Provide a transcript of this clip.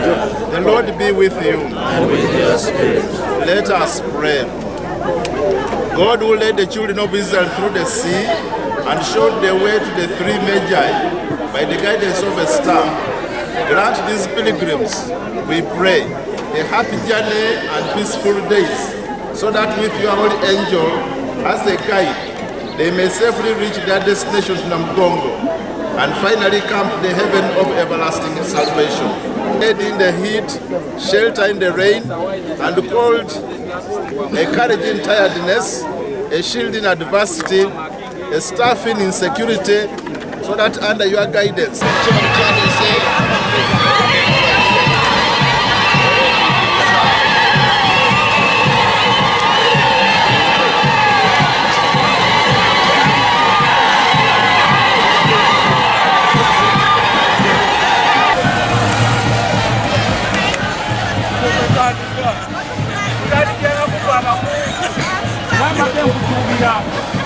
The Lord be with you. And with your spirit. Let us pray. God who led the children of Israel through the sea and showed the way to the three magi by the guidance of a star, grant these pilgrims, we pray, a happy journey and peaceful days, so that with your holy angel as a guide, they may safely reach their destination to Namugongo and finally come to the heaven of everlasting salvation. Aid in the heat, shelter in the rain, and cold, a courage in tiredness, a shield in adversity, a staff in insecurity, so that under your guidance, Mama